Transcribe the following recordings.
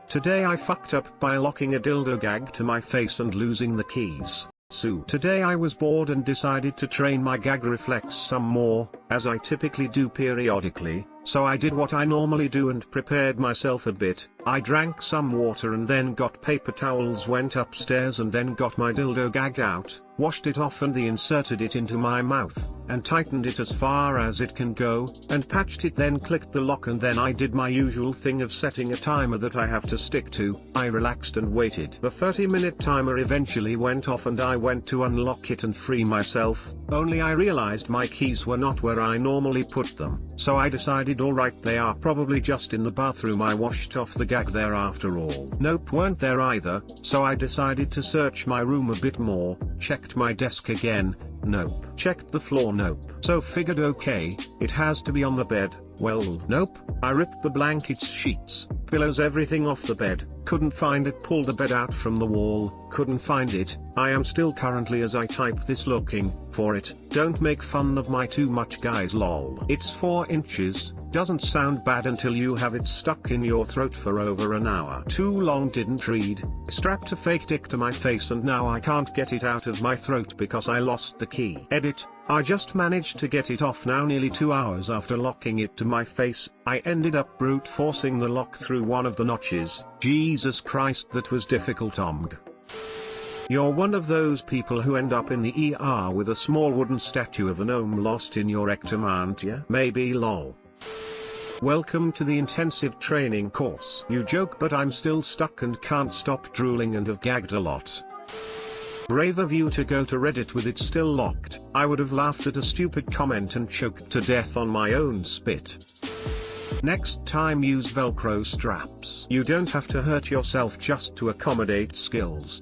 Today I fucked up by locking a dildo gag to my face and losing the keys. So today I was bored and decided to train my gag reflex some more, as I typically do periodically, so I did what I normally do and prepared myself a bit. I drank some water and then got paper towels, went upstairs and then got my dildo gag out, washed it off and inserted it into my mouth, and tightened it as far as it can go, and patched it, then clicked the lock, and then I did my usual thing of setting a timer that I have to stick to. I relaxed and waited. The 30-minute timer eventually went off and I went to unlock it and free myself, only I realized my keys were not where I normally put them, so I decided alright, they are probably just in the bathroom. I washed off the gag there after all. Nope, weren't there either, so I decided to search my room a bit more, checked my desk again, nope. Checked the floor, nope. So figured okay, it has to be on the bed, well, nope. I ripped the blankets, sheets, pillows, everything off the bed, couldn't find it, pulled the bed out from the wall, couldn't find it. I am still currently as I type this looking for it. Don't make fun of my too much, guys, lol. It's 4 inches, doesn't sound bad until you have it stuck in your throat for over an hour. Too long, didn't read. Strapped a fake dick to my face and now I can't get it out of my throat because I lost the key. Edit. I just managed to get it off now nearly 2 hours after locking it to my face. I ended up brute forcing the lock through one of the notches. Jesus Christ, that was difficult. You're one of those people who end up in the ER with a small wooden statue of a gnome lost in your rectum, aren't ya? Maybe, lol. Welcome to the intensive training course. You joke, but I'm still stuck and can't stop drooling and have gagged a lot. Brave of you to go to Reddit with it still locked. I would have laughed at a stupid comment and choked to death on my own spit. Next time use Velcro straps. You don't have to hurt yourself just to accommodate skills.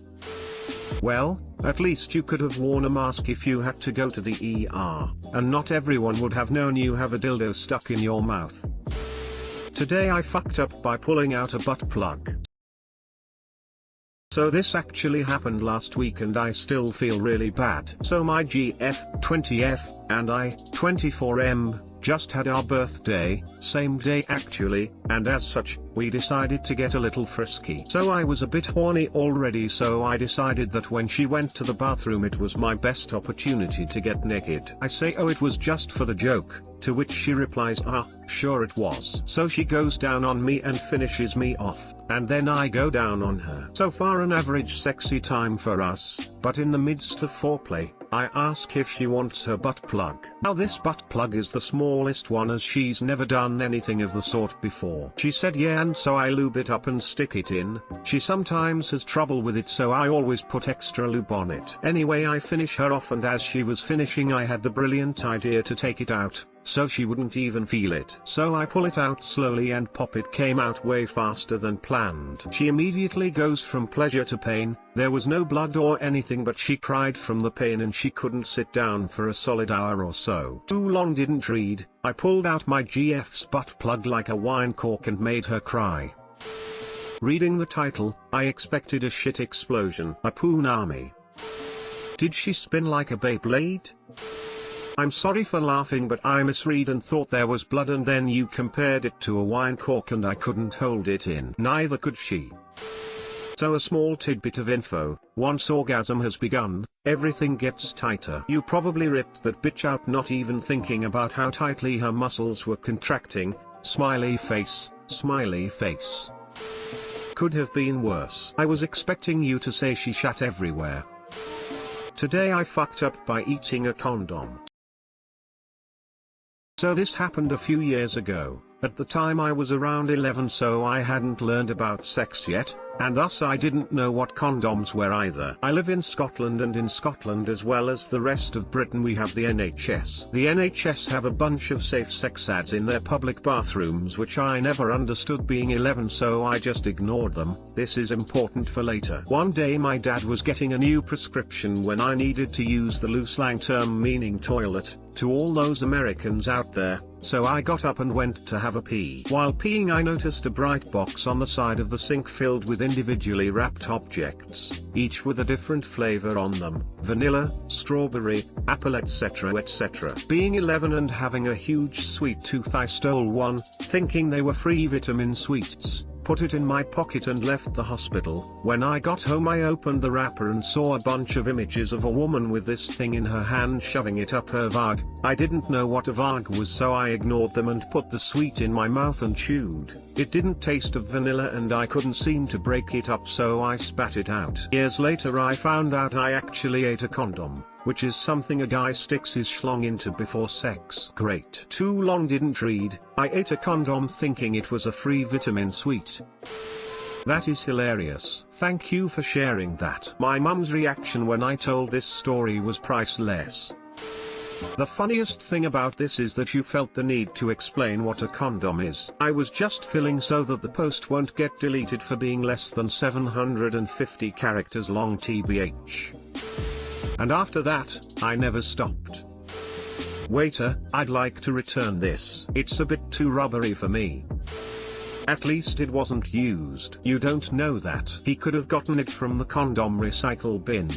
Well, at least you could have worn a mask if you had to go to the ER, and not everyone would have known you have a dildo stuck in your mouth. Today I fucked up by pulling out a butt plug. So this actually happened last week and I still feel really bad. So my GF, 20F, and I, 24M, just had our birthday, same day actually, and as such, we decided to get a little frisky. So I was a bit horny already, so I decided that when she went to the bathroom it was my best opportunity to get naked. I say, oh, it was just for the joke, to which she replies, sure it was. So she goes down on me and finishes me off, and then I go down on her. So far an average sexy time for us, but in the midst of foreplay, I ask if she wants her butt plug. Now this butt plug is the smallest one as she's never done anything of the sort before. She said yeah, and so I lube it up and stick it in. She sometimes has trouble with it, so I always put extra lube on it. Anyway, I finish her off, and as she was finishing I had the brilliant idea to take it out, so she wouldn't even feel it. So I pull it out slowly and pop. It came out way faster than planned. She immediately goes from pleasure to pain. There was no blood or anything, but she cried from the pain and she couldn't sit down for a solid hour or so. Too long, didn't read. I pulled out my GF's butt plug like a wine cork and made her cry. Reading the title, I expected a shit explosion. A poonami. Did she spin like a Beyblade? I'm sorry for laughing, but I misread and thought there was blood, and then you compared it to a wine cork and I couldn't hold it in. Neither could she. So a small tidbit of info: once orgasm has begun, everything gets tighter. You probably ripped that bitch out not even thinking about how tightly her muscles were contracting. Smiley face, smiley face. Could have been worse. I was expecting you to say she shat everywhere. Today I fucked up by eating a condom. So this happened a few years ago. At the time I was around 11, so I hadn't learned about sex yet, and thus I didn't know what condoms were either. I live in Scotland, and in Scotland as well as the rest of Britain we have the NHS. The NHS have a bunch of safe sex ads in their public bathrooms which I never understood being 11, so I just ignored them. This is important for later. One day my dad was getting a new prescription when I needed to use the loose slang term meaning toilet, to all those Americans out there, so I got up and went to have a pee. While peeing I noticed a bright box on the side of the sink filled with individually wrapped objects, each with a different flavor on them: vanilla, strawberry, apple, etc. etc. Being 11 and having a huge sweet tooth, I stole one, thinking they were free vitamin sweets. put it in my pocket and left the hospital. When I got home I opened the wrapper and saw a bunch of images of a woman with this thing in her hand shoving it up her vag. I didn't know what a vag was, so I ignored them and put the sweet in my mouth and chewed. It didn't taste of vanilla and I couldn't seem to break it up, so I spat it out. Years later I found out I actually ate a condom, which is something a guy sticks his schlong into before sex. Great. Too long didn't read. I ate a condom thinking it was a free vitamin sweet. That is hilarious. Thank you for sharing that. My mum's reaction when I told this story was priceless. The funniest thing about this is that you felt the need to explain what a condom is. I was just filling so that the post won't get deleted for being less than 750 characters long tbh. And after that, I never stopped. Waiter, I'd like to return this. It's a bit too rubbery for me. At least it wasn't used. You don't know that. He could have gotten it from the condom recycle bin.